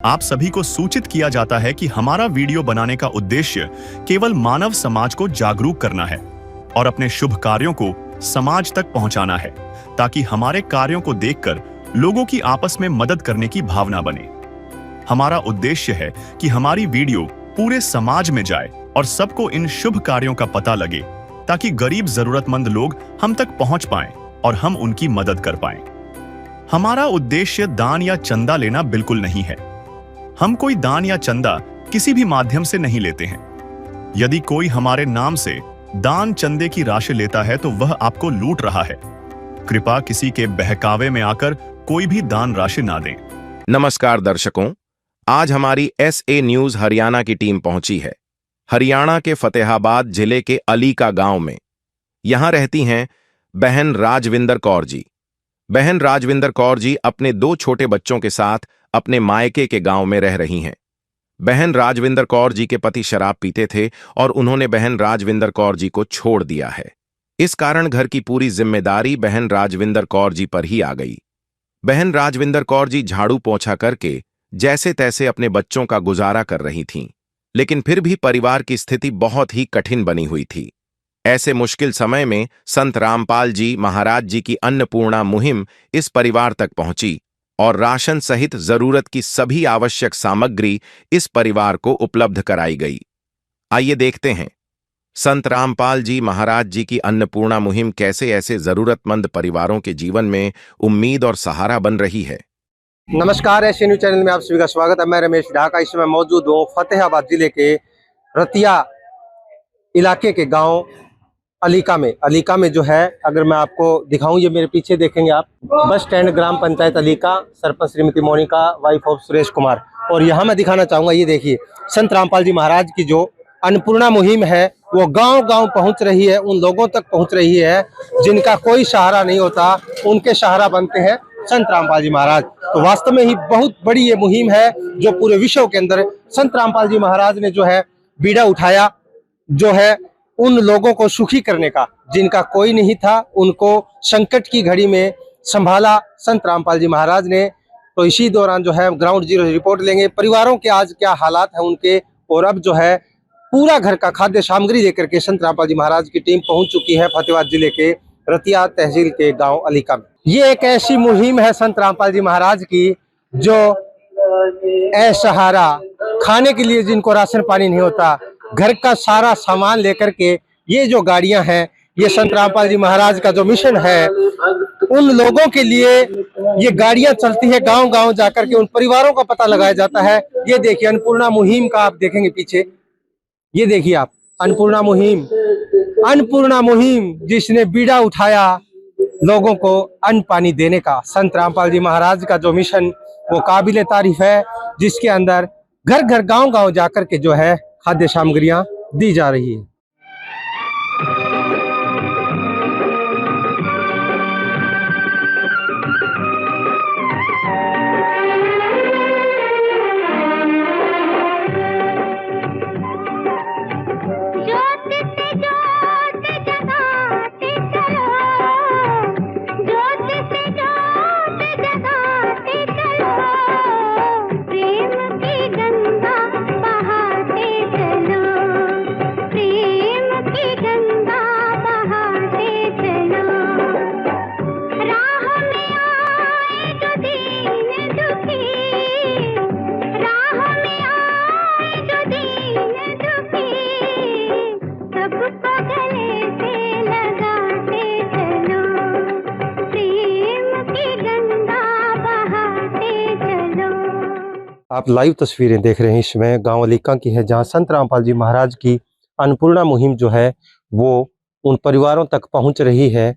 आप सभी को सूचित किया जाता है कि हमारा वीडियो बनाने का उद्देश्य केवल मानव समाज को जागरूक करना है और अपने शुभ कार्यों को समाज तक पहुंचाना है, ताकि हमारे कार्यों को देखकर लोगों की आपस में मदद करने की भावना बने। हमारा उद्देश्य है कि हमारी वीडियो पूरे समाज में जाए और सबको इन शुभ कार्यों का पता लगे, ताकि गरीब जरूरतमंद लोग हम तक पहुंच पाएं और हम उनकी मदद कर पाएं। हमारा उद्देश्य दान या चंदा लेना बिल्कुल नहीं है। हम कोई दान या चंदा किसी भी माध्यम से नहीं लेते हैं। यदि कोई हमारे नाम से दान चंदे की राशि लेता है तो वह आपको लूट रहा है। कृपया किसी के बहकावे में आकर कोई भी दान राशि ना दें। नमस्कार दर्शकों, आज हमारी SA न्यूज हरियाणा की टीम पहुंची है हरियाणा के फतेहाबाद जिले के अलीका गांव में। यहां रहती हैं बहन राजविंदर कौर जी। बहन राजविंदर कौर जी अपने 2 छोटे बच्चों के साथ अपने मायके के गांव में रह रही हैं। बहन राजविंदर कौर जी के पति शराब पीते थे और उन्होंने बहन राजविंदर कौर जी को छोड़ दिया है। इस कारण घर की पूरी जिम्मेदारी बहन राजविंदर कौर जी पर ही आ गई। बहन राजविंदर कौर जी झाड़ू पोंछा करके जैसे तैसे अपने बच्चों का गुजारा कर रही थीं, लेकिन फिर भी परिवार की स्थिति बहुत ही कठिन बनी हुई थी। ऐसे मुश्किल समय में संत रामपाल जी महाराज जी की अन्नपूर्णा मुहिम इस परिवार तक पहुंची और राशन सहित जरूरत की सभी आवश्यक सामग्री इस परिवार को उपलब्ध कराई गई। आइए देखते हैं संत रामपाल जी महाराज जी की अन्नपूर्णा मुहिम कैसे ऐसे जरूरतमंद परिवारों के जीवन में उम्मीद और सहारा बन रही है। नमस्कार, एशियन न्यूज चैनल में आप सभी का स्वागत है। मैं रमेश ढाका इस समय मौजूद हूँ फतेहाबाद जिले के रतिया इलाके के गांव अलीका में जो है, अगर मैं आपको दिखाऊं, ये मेरे पीछे देखेंगे आप, बस स्टैंड ग्राम पंचायत अलीका, सरपंच श्रीमती मोनिका, वाइफ ऑफ सुरेश कुमार। और यहाँ मैं दिखाना चाहूंगा, ये देखिए संत रामपाल जी महाराज की जो अन्नपूर्णा मुहिम है वो गांव-गांव पहुंच रही है, उन लोगों तक पहुंच रही है जिनका कोई सहारा नहीं होता, उनके सहारा बनते हैं संत रामपाल जी महाराज। तो वास्तव में ही बहुत बड़ी ये मुहिम है जो पूरे विश्व के अंदर संत रामपाल जी महाराज ने जो है बीड़ा उठाया, जो है उन लोगों को सुखी करने का, जिनका कोई नहीं था, उनको संकट की घड़ी में संभाला संत रामपाल जी महाराज ने। तो इसी दौरान जो है ग्राउंड जीरो रिपोर्ट लेंगे, परिवारों के आज क्या हालात है उनके, और अब जो है पूरा घर का खाद्य सामग्री लेकर के संत रामपाल जी महाराज की टीम पहुंच चुकी है फतेहाबाद जिले के रतिया तहसील के गांव अलीका में। ये एक ऐसी मुहिम है संत रामपाल जी महाराज की जो असहारा, खाने के लिए जिनको राशन पानी नहीं होता, घर का सारा सामान लेकर के ये जो गाड़ियां हैं, ये संत रामपाल जी महाराज का जो मिशन है, उन लोगों के लिए ये गाड़ियां चलती है, गांव-गांव जाकर के उन परिवारों का पता लगाया जाता है। ये देखिए अन्नपूर्णा मुहिम का आप देखेंगे पीछे, ये देखिए आप अन्नपूर्णा मुहिम जिसने बीड़ा उठाया लोगों को अन्न पानी देने का। संत रामपाल जी महाराज का जो मिशन वो काबिले तारीफ है, जिसके अंदर घर घर गांव-गांव जाकर के जो है खाद्य सामग्रियां दी जा रही है। आप लाइव तस्वीरें देख रहे हैं, इसमें गांव अलीका की है, जहां संत रामपाल जी महाराज की अन्नपूर्णा मुहिम जो है वो उन परिवारों तक पहुंच रही है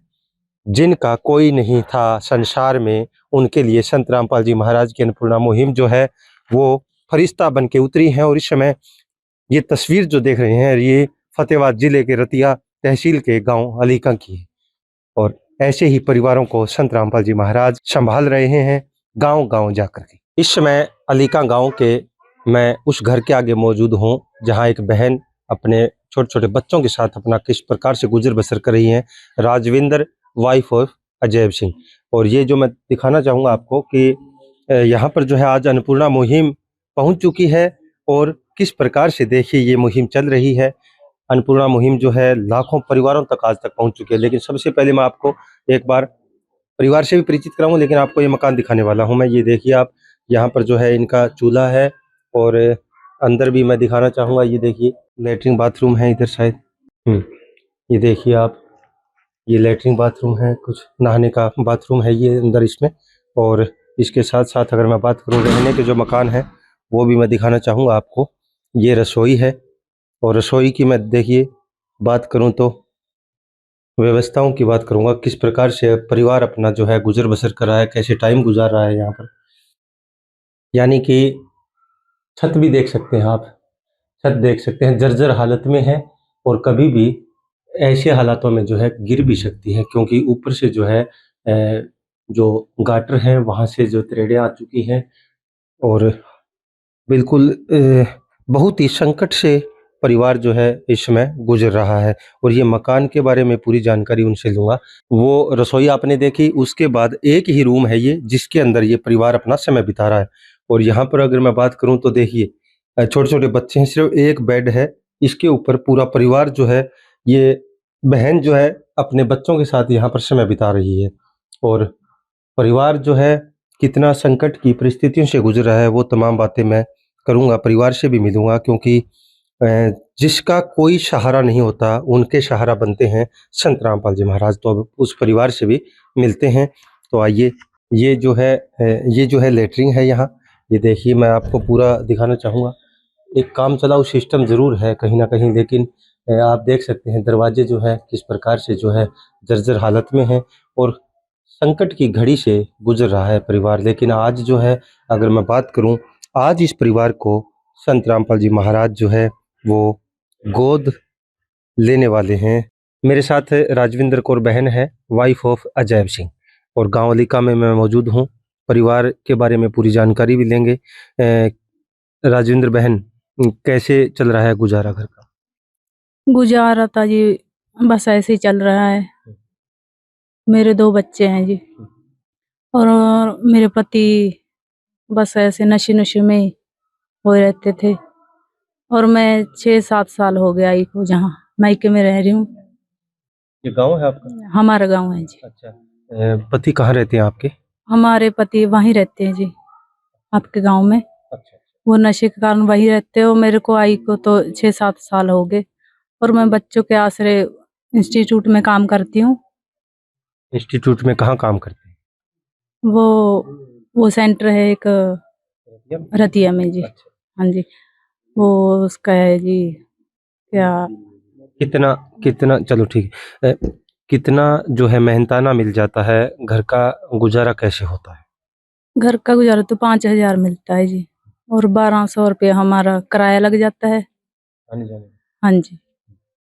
जिनका कोई नहीं था संसार में। उनके लिए संत रामपाल जी महाराज की अन्नपूर्णा मुहिम जो है वो फरिश्ता बन के उतरी है। और इस समय ये तस्वीर जो देख रहे हैं, ये फतेहाबाद जिले के रतिया तहसील के गाँव अलीका की है। और ऐसे ही परिवारों को संत रामपाल जी महाराज संभाल रहे हैं गाँव-गाँव जाकर के। इस समय अलीका गांव के मैं उस घर के आगे मौजूद हूं, जहां एक बहन अपने छोटे छोटे बच्चों के साथ अपना किस प्रकार से गुजर बसर कर रही हैं, राजविंदर, वाइफ ऑफ अजय सिंह। और ये जो मैं दिखाना चाहूँगा आपको कि यहाँ पर जो है आज अन्नपूर्णा मुहिम पहुंच चुकी है और किस प्रकार से देखिए ये मुहिम चल रही है। अन्नपूर्णा मुहिम जो है लाखों परिवारों तक आज तक पहुंच चुकी है। लेकिन सबसे पहले मैं आपको एक बार परिवार से भी परिचित कराऊंगा, लेकिन आपको ये मकान दिखाने वाला हूं मैं। ये देखिए आप, यहाँ पर जो है इनका चूल्हा है और अंदर भी मैं दिखाना चाहूंगा। ये देखिए लेटरिन बाथरूम है इधर शायद। ये देखिए आप, ये लेटरिन बाथरूम है, कुछ नहाने का बाथरूम है ये अंदर इसमें। और इसके साथ साथ अगर मैं बात करूँ रहने के जो मकान है वो भी मैं दिखाना चाहूँगा आपको। ये रसोई है और रसोई की मैं देखिए बात करूँ तो व्यवस्थाओं की बात करूँगा, किस प्रकार से परिवार अपना जो है गुजर बसर कर रहा है, कैसे टाइम गुजार रहा है यहाँ पर। यानी कि छत भी देख सकते हैं आप, छत देख सकते हैं जर्जर हालत में है और कभी भी ऐसे हालातों में जो है गिर भी सकती है, क्योंकि ऊपर से जो है जो गाटर है वहाँ से जो त्रेड़े आ चुकी हैं और बिल्कुल बहुत ही संकट से परिवार जो है इस समय गुजर रहा है। और ये मकान के बारे में पूरी जानकारी उनसे लूँगा। वो रसोई आपने देखी, उसके बाद एक ही रूम है ये जिसके अंदर ये परिवार अपना समय बिता रहा है। और यहाँ पर अगर मैं बात करूँ तो देखिए छोटे-छोटे बच्चे हैं, सिर्फ एक बेड है, इसके ऊपर पूरा परिवार जो है, ये बहन जो है अपने बच्चों के साथ यहाँ पर समय बिता रही है। और परिवार जो है कितना संकट की परिस्थितियों से गुजर रहा है वो तमाम बातें मैं करूँगा, परिवार से भी मिलूँगा, क्योंकि जिसका कोई सहारा नहीं होता उनके सहारा बनते हैं संत रामपाल जी महाराज। तो अब उस परिवार से भी मिलते हैं। तो आइए, ये जो है लेटरिन है यहाँ। ये देखिए मैं आपको पूरा दिखाना चाहूँगा। एक काम चलाऊ सिस्टम ज़रूर है कहीं न कहीं, लेकिन आप देख सकते हैं दरवाजे जो है किस प्रकार से जो है जर्जर हालत में हैं और संकट की घड़ी से गुजर रहा है परिवार। लेकिन आज जो है अगर मैं बात करूं, आज इस परिवार को संत रामपाल जी महाराज जो है वो गोद लेने वाले हैं। मेरे साथ राजविंदर कौर बहन है, वाइफ ऑफ अजैब सिंह, और गांव अलीका में मैं मौजूद हूं। परिवार के बारे में पूरी जानकारी भी लेंगे। राजविंदर बहन, कैसे चल रहा है गुजारा घर का? गुजारा था जी, बस ऐसे ही चल रहा है। मेरे 2 बच्चे हैं जी, और मेरे पति बस ऐसे नशे में ही हो रहते थे। और मैं 6-7 साल हो गया आई को जहाँ मायके में रह रही हूँ। ये गांव है आपका? हमारा गाँव है जी। अच्छा। पति कहाँ रहते हैं आपके? हमारे पति वहीं रहते हैं जी, आपके गाँव में। अच्छा। वो नशे के कारण वहीं रहते हैं और मेरे को आई को तो 6-7 साल हो गए। और मैं बच्चों के आसरे इंस्टीट्यूट में काम करती हूँ। इंस्टीट्यूट में कहाँ काम करते हैं? वो सेंटर है एक रतिया में जी। अच्छा। हाँ जी, वो उसका है जी, क्या कितना चलो ठीक है। कितना जो है मेहनताना मिल जाता है, घर का गुजारा कैसे होता है? घर का गुजारा तो 5,000 मिलता है जी, और 1,200 रुपया हमारा किराया लग जाता है। आने जाने। हाँ जी,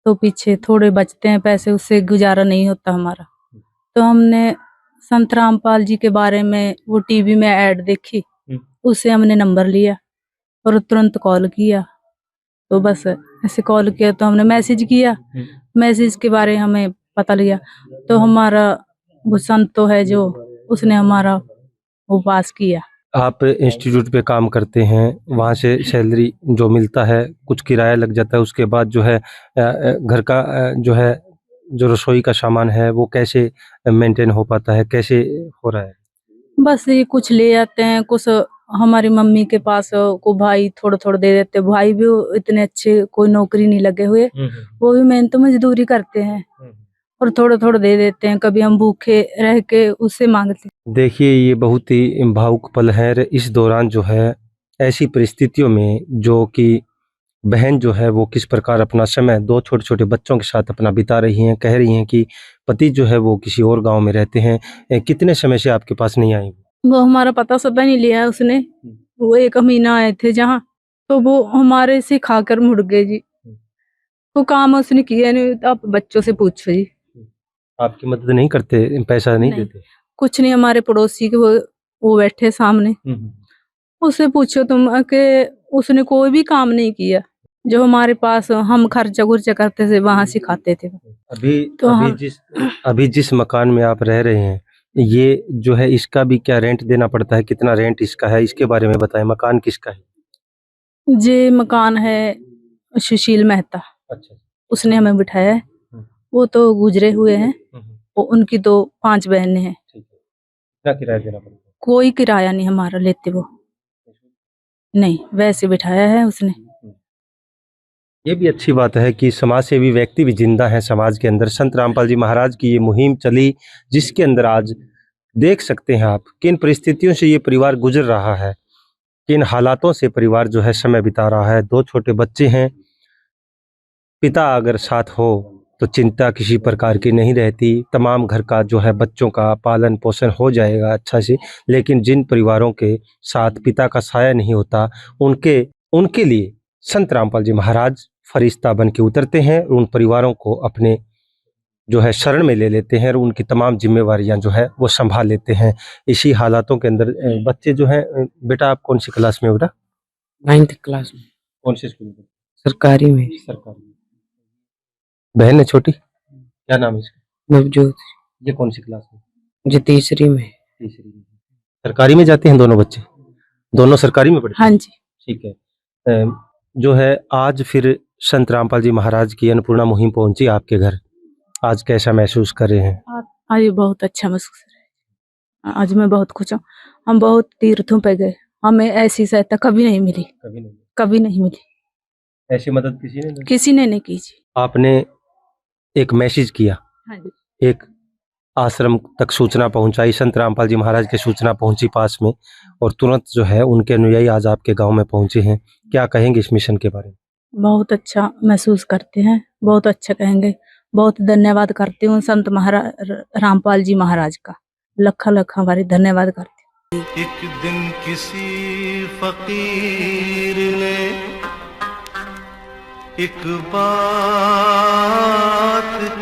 तो पीछे थोड़े बचते हैं पैसे, उससे गुजारा नहीं होता हमारा। तो हमने संत रामपाल जी के बारे में वो टीवी में ऐड देखी, उससे हमने नंबर लिया और तुरंत कॉल किया। तो बस ऐसे कॉल किया तो हमने मैसेज किया, मैसेज के बारे हमें पता लगा। तो हमारा वो संत तो है जो, उसने हमारा वो पास किया। आप इंस्टीट्यूट पे काम करते हैं, वहाँ से सैलरी जो मिलता है, कुछ किराया लग जाता है, उसके बाद जो है घर का जो है जो रसोई का सामान है वो कैसे मेंटेन हो पाता है, कैसे हो रहा है? बस ये कुछ ले आते हैं, कुछ हमारी मम्मी के पास को भाई थोड़ा-थोड़ा दे देते। भाई भी इतने अच्छे कोई नौकरी नहीं लगे हुए, वो भी मेहनत मजदूरी करते हैं और थोड़ा-थोड़ा दे देते हैं। कभी हम भूखे रह के उससे मांगते। देखिए ये बहुत ही भावुक पल है। इस दौरान जो है ऐसी परिस्थितियों में जो कि बहन जो है वो किस प्रकार अपना समय 2 छोटे-छोटे बच्चों के साथ अपना बिता रही हैं। कह रही हैं कि पति जो है वो किसी और गाँव में रहते हैं। कितने समय से आपके पास नहीं आई? वो हमारा पता-सता नहीं लिया है उसने। वो 1 महीना आए थे जहाँ, तो वो हमारे से खाकर मुड़ गए जी। वो काम उसने किया नहीं, तो आप बच्चों से पूछो जी। आपकी मदद नहीं करते, पैसा नहीं देते? कुछ नहीं, हमारे पड़ोसी के वो बैठे सामने, उससे पूछो तुम कि उसने कोई भी काम नहीं किया। जो हमारे पास हम खर्चा-खुर्चा करते थे वहाँ सिखाते थे। तो अभी जिस मकान में आप रह रहे हैं, ये जो है इसका भी क्या रेंट देना पड़ता है? कितना रेंट इसका है? इसके बारे में बताएं। मकान किसका है? जे मकान है सुशील मेहता, अच्छा। उसने हमें बिठाया है। वो तो गुजरे हुए हैं, वो उनकी तो 5 बहनें हैं। ठीक है। क्या किराया देना पड़ेगा? कोई किराया नहीं हमारा लेते वो, नहीं वैसे बिठाया है उसने। ये भी अच्छी बात है कि समाज सेवी व्यक्ति भी जिंदा है समाज के अंदर। संत रामपाल जी महाराज की ये मुहिम चली, जिसके अंदर आज देख सकते हैं आप किन परिस्थितियों से ये परिवार गुजर रहा है, किन हालातों से परिवार जो है समय बिता रहा है। 2 छोटे बच्चे हैं, पिता अगर साथ हो तो चिंता किसी प्रकार की नहीं रहती, तमाम घर का जो है बच्चों का पालन पोषण हो जाएगा अच्छा से। लेकिन जिन परिवारों के साथ पिता का साया नहीं होता, उनके लिए संत रामपाल जी महाराज फरिश्ता बन के उतरते हैं, उन परिवारों को अपने जो है शरण में ले लेते हैं और उनकी तमाम जिम्मेवारियां जो है वो संभाल लेते हैं। इसी हालातों के अंदर बच्चे जो है, बेटा आप कौन सी क्लास में हो बेटा? 9th क्लास में, कौन से स्कूल में? सरकारी में। सरकारी। बहन है छोटी, क्या नाम है इसका? नवजोत ये कौन सी क्लास में? जी तीसरी में। तीसरी में। सरकारी में जाते हैं दोनों बच्चे? दोनों सरकारी में पढ़ते हैं? हाँ जी। ठीक है। जो है आज फिर संत रामपाल जी महाराज की अन्नपूर्णा मुहिम पहुंची आपके घर, आज कैसा महसूस कर रहे हैं? आज बहुत अच्छा महसूस हो रहा है। आज मैं बहुत खुश हूँ। हम बहुत तीर्थों पे गए, हमें ऐसी सहायता कभी नहीं मिली, कभी नहीं मिली। ऐसी मदद किसी ने नहीं की जी। आपने एक मैसेज किया, हाँ जी। एक आश्रम तक सूचना पहुंचाई, संत रामपाल जी महाराज की सूचना पहुंची पास में, और तुरंत जो है उनके अनुयायी आज आपके गांव में पहुंचे हैं। क्या कहेंगे इस मिशन के बारे में? बहुत अच्छा महसूस करते हैं, बहुत अच्छा कहेंगे। बहुत धन्यवाद करती हूँ संत रामपाल जी महाराज का, लखा लखा हमारे धन्यवाद करती हूँ। एक दिन किसी फकीर ने एक बात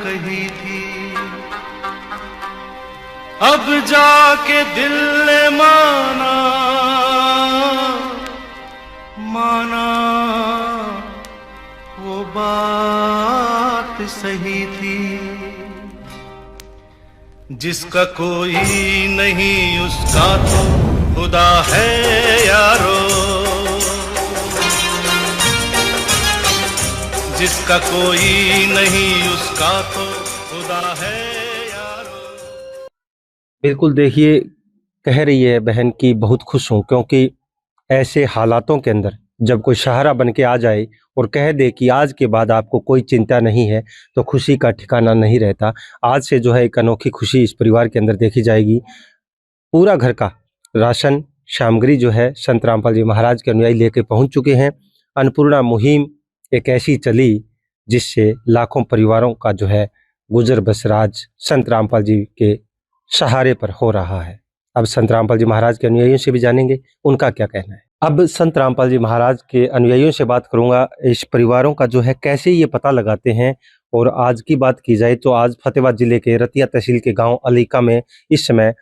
कही थी, अब जाके दिल ने माना वो बात सही थी। जिसका कोई नहीं उसका तो खुदा है यारो, जिसका कोई नहीं उसका तो खुदा है यारो। बिल्कुल, देखिए कह रही है बहन की बहुत खुश हूँ, क्योंकि ऐसे हालातों के अंदर जब कोई सहारा बन के आ जाए और कह दे कि आज के बाद आपको कोई चिंता नहीं है, तो खुशी का ठिकाना नहीं रहता। आज से जो है एक अनोखी खुशी इस परिवार के अंदर देखी जाएगी। पूरा घर का राशन सामग्री जो है संत रामपाल जी महाराज के अनुयायी लेके पहुंच चुके हैं। अन्नपूर्णा मुहिम एक ऐसी चली जिससे लाखों परिवारों का जो है गुजर बसर आज संत रामपाल जी के सहारे पर हो रहा है। अब संत रामपाल जी महाराज के अनुयायियों से भी जानेंगे उनका क्या कहना है। अब संत रामपाल जी महाराज के अनुयायियों से बात करूंगा, इस परिवारों का जो है कैसे ये पता लगाते हैं। और आज की बात की जाए तो आज फतेहाबाद जिले के रतिया तहसील के गांव अलीका में इस समय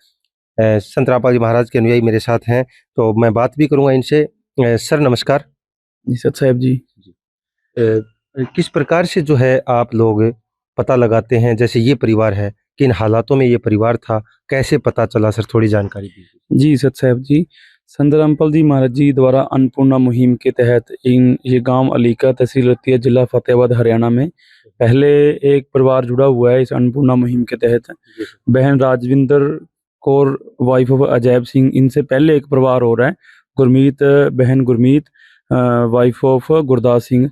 संत रामपाल जी महाराज के अनुयायी मेरे साथ हैं, तो मैं बात भी करूंगा इनसे। सर नमस्कार। जी सत साहब जी। किस प्रकार से जो है आप लोग पता लगाते हैं, जैसे ये परिवार है, किन हालातों में ये परिवार था, कैसे पता चला सर, थोड़ी जानकारी दीजिए। जी सत साहब जी, संत रामपाल जी महाराज जी द्वारा अन्नपूर्णा मुहिम के तहत ये गांव अलीका तहसील रतिया जिला फतेहाबाद हरियाणा में पहले एक परिवार जुड़ा हुआ है इस अन्नपूर्णा मुहिम के तहत। बहन राजविंदर कौर वाइफ ऑफ अजैब सिंह, इनसे पहले एक परिवार हो रहा है गुरमीत, बहन गुरमीत वाइफ ऑफ गुरदास सिंह।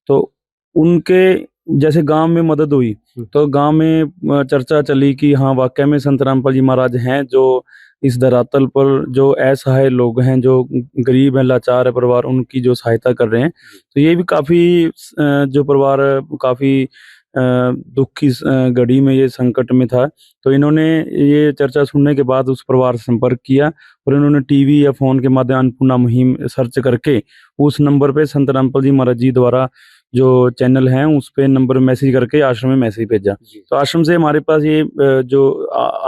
तो उनके जैसे गांव में मदद हुई तो गांव में चर्चा चली कि हाँ वाकई में संत रामपाल जी महाराज हैं जो इस धरातल पर जो असहाय लोग हैं, जो गरीब हैं, लाचार है परिवार, उनकी जो सहायता कर रहे हैं। तो ये भी काफ़ी जो परिवार काफ़ी दुख की घड़ी में, ये संकट में था, तो इन्होंने ये चर्चा सुनने के बाद उस परिवार से संपर्क किया और इन्होंने टीवी या फ़ोन के माध्यम अन्नपूर्णा मुहिम सर्च करके उस नंबर पे संत रामपाल जी महाराज जी द्वारा जो चैनल हैं उस पे नंबर मैसेज करके आश्रम में मैसेज भेजा। तो आश्रम से हमारे पास ये जो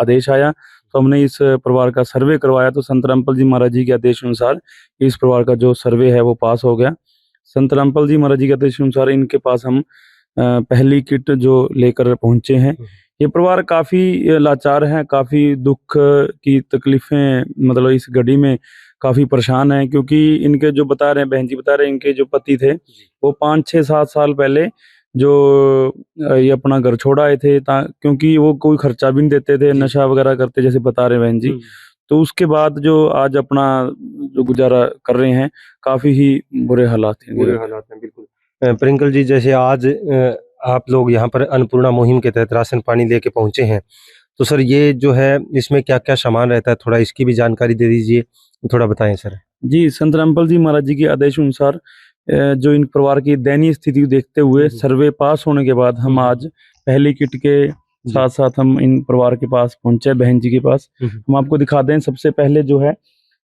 आदेश आया तो हमने इस परिवार का सर्वे करवाया। तो संत रामपाल जी महाराज जी के आदेश अनुसार इस परिवार का जो सर्वे है वो पास हो गया। संत रामपाल जी महाराज जी के आदेश अनुसार इनके पास हम पहली किट जो लेकर पहुंचे हैं। ये परिवार काफ़ी लाचार है, काफ़ी दुख की तकलीफ़ें मतलब इस घड़ी में काफ़ी परेशान हैं, क्योंकि इनके जो बता रहे हैं, बहन जी बता रहे हैं, इनके जो पति थे वो 5-6-7 साल पहले जो ये अपना घर छोड़ आए थे, क्योंकि वो कोई खर्चा भी नहीं देते थे, नशा वगैरह करते जैसे बता रहे हैं बहन जी। तो उसके बाद जो आज अपना जो गुजारा कर रहे हैं, काफ़ी ही बुरे हालात हैं। बुरे हालात हैं, बिल्कुल। प्रिंकल जी, जैसे आज आप लोग यहाँ पर अन्नपूर्णा मुहिम के तहत राशन पानी लेके पहुंचे हैं, तो सर ये जो है इसमें क्या क्या सामान रहता है, थोड़ा इसकी भी जानकारी दे दीजिए, थोड़ा बताएं सर। जी, संत रामपाल जी महाराज जी के आदेश अनुसार जो इन परिवार की दयनीय स्थिति को देखते हुए सर्वे पास होने के बाद हम आज पहली किट के साथ साथ हम इन परिवार के पास पहुंचे, बहन जी के पास। हम आपको दिखा दें, सबसे पहले जो है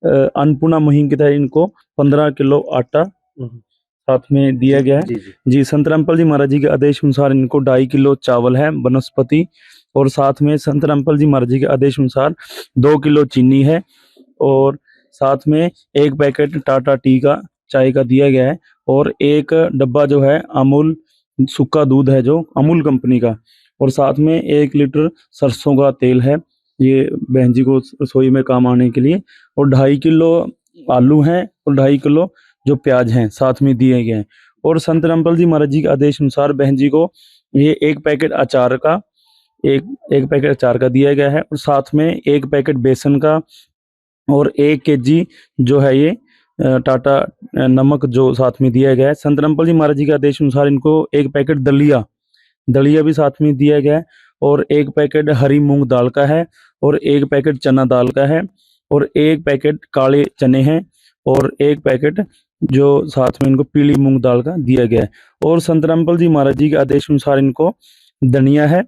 अन्नपूर्णा मुहिम के तहत इनको 15 किलो आटा साथ में दिया गया है। जी, संत रामपाल जी महाराज जी के आदेश अनुसार इनको 2.5 किलो चावल है वनस्पति, और साथ में संत रामपाल जी महाराज जी के आदेश अनुसार 2 किलो चीनी है, और साथ में 1 पैकेट टाटा टी का चाय का दिया गया है, और 1 डब्बा जो है अमूल सूखा दूध है जो अमूल कंपनी का, और साथ में 1 लीटर सरसों का तेल है, ये बहन जी को रसोई में काम आने के लिए, और 2.5 किलो आलू हैं, और 2.5 किलो जो प्याज हैं साथ में दिए गए हैं। और संत रामपाल जी महाराज जी के आदेश अनुसार बहन जी को ये 1 पैकेट अचार का एक पैकेट अचार का दिया गया है, और साथ में 1 पैकेट बेसन का, और 1 केजी जो है ये टाटा नमक जो साथ में दिया गया है। संत रामपाल जी महाराज जी के आदेश अनुसार इनको 1 पैकेट दलिया भी साथ में दिया गया है, और 1 पैकेट हरी मूंग दाल का है, और 1 पैकेट चना दाल का है, और 1 पैकेट काले चने हैं, और 1 पैकेट जो साथ में इनको पीली मूंग दाल का दिया गया है। और संत रामपाल जी महाराज जी के आदेश अनुसार इनको धनिया है,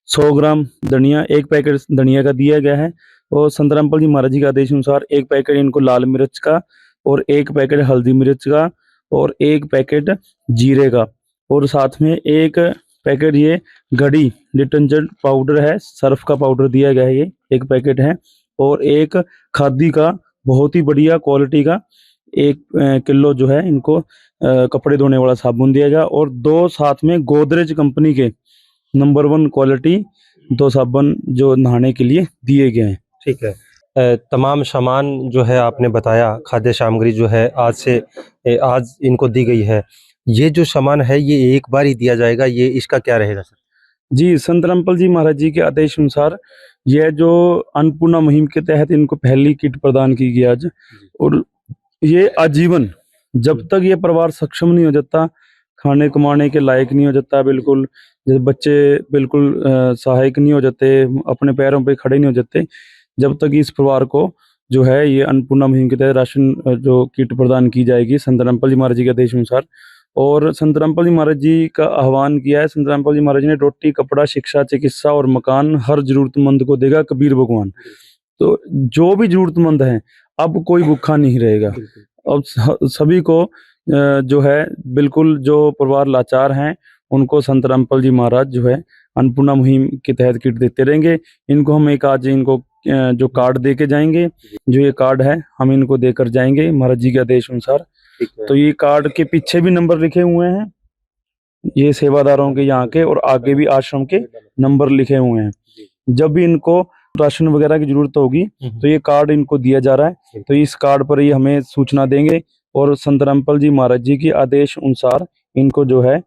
100 ग्राम धनिया, 1 पैकेट धनिया का दिया गया है, और संत रामपाल जी महाराज जी के आदेश अनुसार 1 पैकेट इनको लाल मिर्च का, और 1 पैकेट हल्दी मिर्च का, और 1 पैकेट जीरे का, और साथ में 1 पैकेट ये घड़ी डिटर्जेंट पाउडर है, सर्फ का पाउडर दिया गया है, ये 1 पैकेट है, और 1 खादी का बहुत ही बढ़िया क्वालिटी का 1 किलो जो है इनको कपड़े धोने वाला साबुन दिया गया, और 2 साथ में गोदरेज कंपनी के नंबर 1 क्वालिटी 2 साबुन जो नहाने के लिए दिए गए हैं। ठीक है। तमाम सामान जो है आपने बताया, खाद्य सामग्री जो है आज इनको दी गई है, ये जो सामान है ये एक बार ही दिया जाएगा, ये इसका क्या रहेगा सर? जी, संत रामपाल जी महाराज जी के आदेश अनुसार यह जो अन्नपूर्णा मुहिम के तहत इनको पहली किट प्रदान की गई आज, और ये आजीवन जब तक ये परिवार सक्षम नहीं हो जाता, खाने कमाने के लायक नहीं हो जाता, बिल्कुल जैसे बच्चे बिल्कुल सहायक नहीं हो जाते, अपने पैरों पे खड़े नहीं हो जाते, जब तक इस परिवार को जो है ये अन्नपूर्णा मुहिम के तहत राशन जो किट प्रदान की जाएगी संत रामपाल जी महाराज जी के आदेश अनुसार। और संत रामपाल जी महाराज जी का आह्वान किया है, संत रामपाल जी महाराज जी ने रोटी कपड़ा शिक्षा चिकित्सा और मकान हर जरूरतमंद को देगा कबीर भगवान। तो जो भी जरूरतमंद है अब कोई भूखा नहीं रहेगा, अब सभी को जो है बिल्कुल जो परिवार लाचार हैं उनको संत रामपाल जी महाराज जो है अन्नपूर्णा मुहिम के तहत किट देते रहेंगे। इनको हम आज इनको जो कार्ड दे के जाएंगे, जो ये कार्ड है हम इनको देकर जाएंगे महाराज जी के आदेश अनुसार। तो ये कार्ड के पीछे भी नंबर लिखे हुए हैं, ये सेवादारों के यहाँ के, और आगे भी आश्रम के नंबर लिखे हुए हैं। जब भी इनको राशन वगैरह की जरूरत होगी तो ये कार्ड इनको दिया जा रहा है, तो इस कार्ड पर ही हमें सूचना देंगे, और संत रामपाल जी महाराज जी के आदेश अनुसार इनको जो है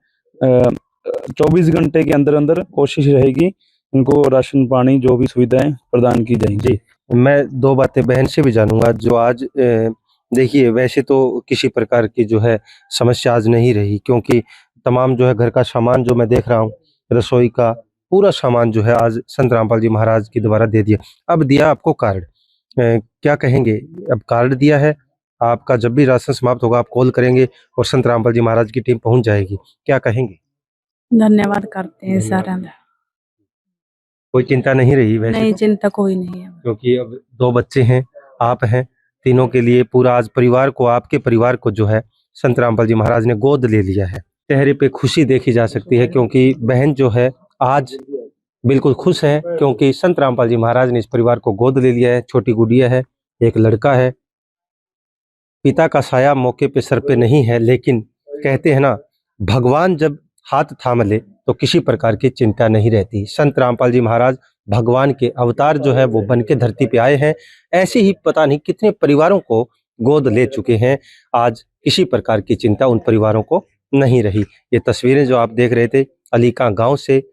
24 घंटे के अंदर अंदर कोशिश रहेगी इनको राशन पानी जो भी सुविधाएं प्रदान की जाएंगी। मैं 2 बातें बहन से भी जानूंगा, जो आज देखिए वैसे तो किसी प्रकार की जो है समस्या आज नहीं रही, क्योंकि तमाम जो है घर का सामान जो मैं देख रहा हूँ, रसोई का पूरा सामान जो है आज संत रामपाल जी महाराज के द्वारा दे दिया। अब दिया आपको कार्ड, क्या कहेंगे? अब कार्ड दिया है, आपका जब भी राशन समाप्त होगा आप कॉल करेंगे और संत रामपाल जी महाराज की टीम पहुंच जाएगी, क्या कहेंगे? धन्यवाद करते हैं सारा। कोई चिंता नहीं रही वैसे? नहीं, चिंता कोई नहीं है, क्योंकि अब 2 बच्चे हैं, आप हैं, तीनों के लिए पूरा आज परिवार को, आपके परिवार को जो है संत रामपाल जी महाराज ने गोद ले लिया है। चेहरे पे खुशी देखी जा सकती है, क्योंकि बहन जो है आज बिल्कुल खुश है, क्योंकि संत रामपाल जी महाराज ने इस परिवार को गोद ले लिया है। छोटी गुड़िया है, एक लड़का है। पिता का साया मौके पे सर पे नहीं है, लेकिन कहते हैं ना, भगवान जब हाथ थाम ले तो किसी प्रकार की चिंता नहीं रहती। संत रामपाल जी महाराज भगवान के अवतार जो है वो बन के धरती पे आए हैं। ऐसे ही पता नहीं कितने परिवारों को गोद ले चुके हैं। आज किसी प्रकार की चिंता उन परिवारों को नहीं रही। ये तस्वीरें जो आप देख रहे थे अलीका गांव से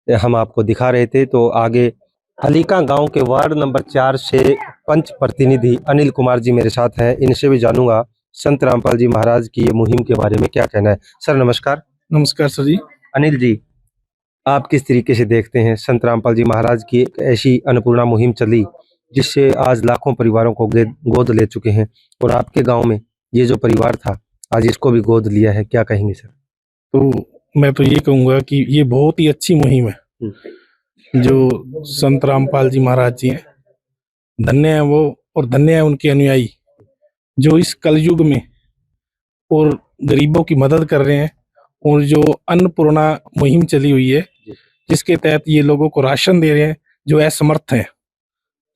हम आपको दिखा रहे थे। तो आगे अलीका गांव के वार्ड नंबर 4 से पंच प्रतिनिधि अनिल कुमार जी मेरे साथ हैं। इनसे भी जानूंगा संत रामपाल जी महाराज की ये मुहिम के बारे में क्या कहना है। सर नमस्कार। नमस्कार सर जी। अनिल जी, आप किस तरीके से देखते हैं संत रामपाल जी महाराज की एक ऐसी अन्नपूर्णा मुहिम चली जिससे आज लाखों परिवारों को गोद ले चुके हैं, और आपके गांव में ये जो परिवार था आज इसको भी गोद लिया है, क्या कहेंगे सर? तो मैं तो ये कहूँगा कि ये बहुत ही अच्छी मुहिम है जो संत रामपाल जी महाराज जी हैं। धन्य है वो, और धन्य है उनके अनुयायी जो इस कलयुग में और गरीबों की मदद कर रहे हैं। और जो अन्नपूर्णा मुहिम चली हुई है जिसके तहत ये लोगों को राशन दे रहे हैं जो असमर्थ हैं,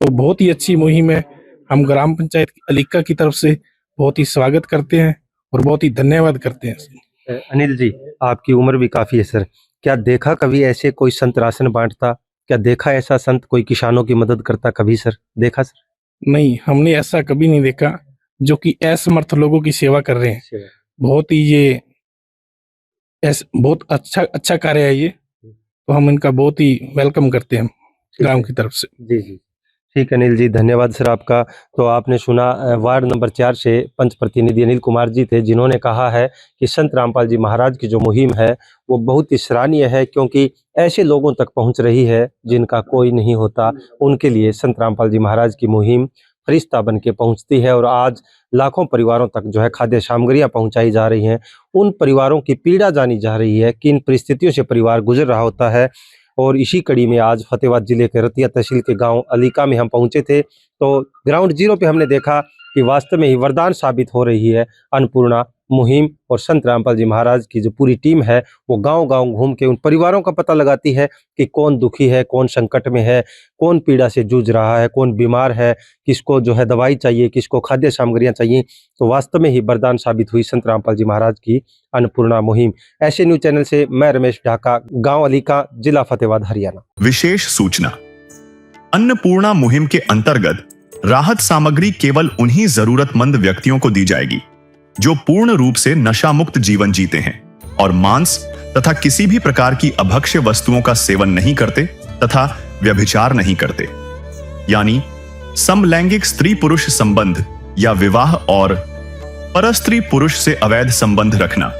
तो बहुत ही अच्छी मुहिम है। हम ग्राम पंचायत अलीका की तरफ से बहुत ही स्वागत करते हैं और बहुत ही धन्यवाद करते हैं। अनिल जी, आपकी उम्र भी काफी है सर, क्या देखा कभी ऐसे कोई संत राशन बांटता? क्या देखा ऐसा संत कोई किसानों की मदद करता कभी सर? देखा सर? नहीं, हमने ऐसा कभी नहीं देखा जो कि असमर्थ लोगों की सेवा कर रहे हैं। बहुत ही ये बहुत अच्छा कार्य है ये, तो हम इनका बहुत ही वेलकम करते हैं ग्राम की तरफ से। जी जी ठीक अनिल जी, धन्यवाद सर आपका। तो आपने सुना वार्ड नंबर 4 से पंच प्रतिनिधि अनिल कुमार जी थे, जिन्होंने कहा है कि संत रामपाल जी महाराज की जो मुहिम है वो बहुत ही सराहनीय है, क्योंकि ऐसे लोगों तक पहुंच रही है जिनका कोई नहीं होता। उनके लिए संत रामपाल जी महाराज की मुहिम फरिश्ता बन के पहुँचती है, और आज लाखों परिवारों तक जो है खाद्य सामग्रियाँ पहुँचाई जा रही हैं। उन परिवारों की पीड़ा जानी जा रही है, किन परिस्थितियों से परिवार गुजर रहा होता है। और इसी कड़ी में आज फतेहाबाद जिले के रतिया तहसील के गांव अलीका में हम पहुंचे थे। तो ग्राउंड जीरो पे हमने देखा कि वास्तव में ही वरदान साबित हो रही है अन्नपूर्णा मुहिम, और संत रामपाल जी महाराज की जो पूरी टीम है वो गांव-गांव घूम के उन परिवारों का पता लगाती है कि कौन दुखी है, कौन संकट में है, कौन पीड़ा से जूझ रहा है, कौन बीमार है, किसको जो है दवाई चाहिए, किसको खाद्य सामग्रियां चाहिए। तो वास्तव में ही वरदान साबित हुई संत रामपाल जी महाराज की अन्नपूर्णा मुहिम। ऐसे न्यूज चैनल से मैं रमेश ढाका, गाँव अलीका, जिला फतेहाबाद, हरियाणा। विशेष सूचना, अन्नपूर्णा मुहिम के अंतर्गत राहत सामग्री केवल उन्हीं जरूरतमंद व्यक्तियों को दी जाएगी जो पूर्ण रूप से नशा मुक्त जीवन जीते हैं और मांस तथा किसी भी प्रकार की अभक्ष्य वस्तुओं का सेवन नहीं करते तथा व्यभिचार नहीं करते, यानी समलैंगिक स्त्री पुरुष संबंध या विवाह और परस्त्री पुरुष से अवैध संबंध रखना।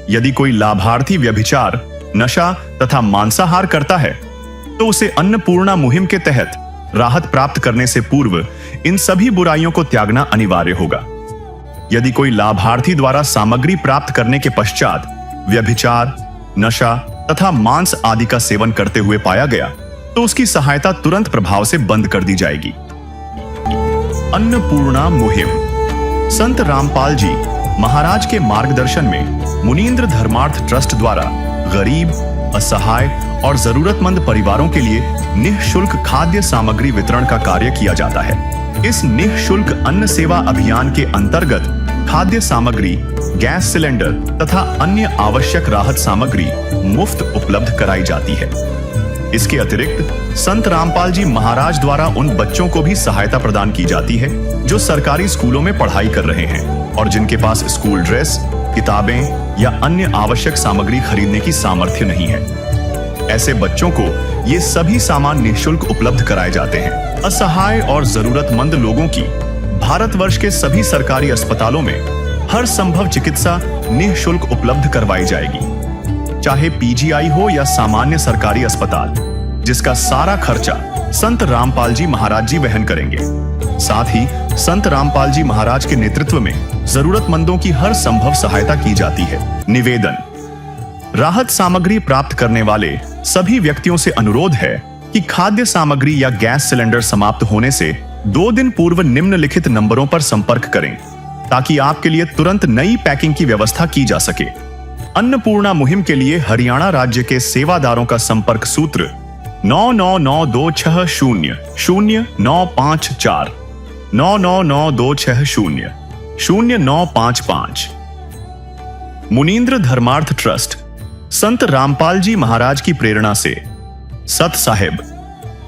यदि कोई लाभार्थी व्यभिचार, नशा तथा मांसाहार करता है तो उसे अन्नपूर्णा मुहिम के तहत राहत प्राप्त करने से पूर्व इन सभी बुराइयों को त्यागना अनिवार्य होगा। यदि कोई लाभार्थी द्वारा सामग्री प्राप्त करने के पश्चात व्यभिचार, नशा तथा मांस आदि का सेवन करते हुए पाया गया तो उसकी सहायता तुरंत प्रभाव से बंद कर दी जाएगी। अन्नपूर्णा मुहिम संत रामपाल जी महाराज के मार्गदर्शन में मुनींद्र धर्मार्थ ट्रस्ट द्वारा गरीब, असहाय और जरूरतमंद परिवारों के लिए निःशुल्क खाद्य सामग्री वितरण का कार्य किया जाता है। इस निःशुल्क अन्न सेवा अभियान के अंतर्गत खाद्य सामग्री, गैस सिलेंडर तथा अन्य आवश्यक राहत सामग्री मुफ्त उपलब्ध कराई जाती है। इसके अतिरिक्त संत रामपाल जी महाराज द्वारा उन बच्चों को भी सहायता प्रदान की जाती है जो सरकारी स्कूलों में पढ़ाई कर रहे हैं और जिनके पास स्कूल ड्रेस, किताबें या अन्य आवश्यक सामग्री खरीदने की सामर्थ्य नहीं है। ऐसे बच्चों को ये सभी सामान निःशुल्क उपलब्ध कराए जाते हैं। असहाय और जरूरतमंद लोगों की भारतवर्ष के सभी सरकारी अस्पतालों में हर संभव चिकित्सा निःशुल्क उपलब्ध करवाई जाएगी, चाहे पीजीआई हो या सामान्य सरकारी अस्पताल, जिसका सारा खर्चा संत रामपाल जी महाराज जी वहन करेंगे। साथ ही संत रामपाल जी महाराज के नेतृत्व में जरूरतमंदों की हर संभव सहायता की जाती है। निवेदन, राहत सामग्री प्राप्त करने वाले सभी व्यक्तियों से अनुरोध है कि खाद्य सामग्री या गैस सिलेंडर समाप्त होने से 2 दिन पूर्व निम्नलिखित नंबरों पर संपर्क करें ताकि आपके लिए तुरंत नई पैकिंग की व्यवस्था की जा सके। अन्नपूर्णा मुहिम के लिए हरियाणा राज्य के सेवादारों का संपर्क सूत्र 9992600954 9992600955। मुनींद्र धर्मार्थ ट्रस्ट संत रामपाल जी महाराज की प्रेरणा से सत साहिब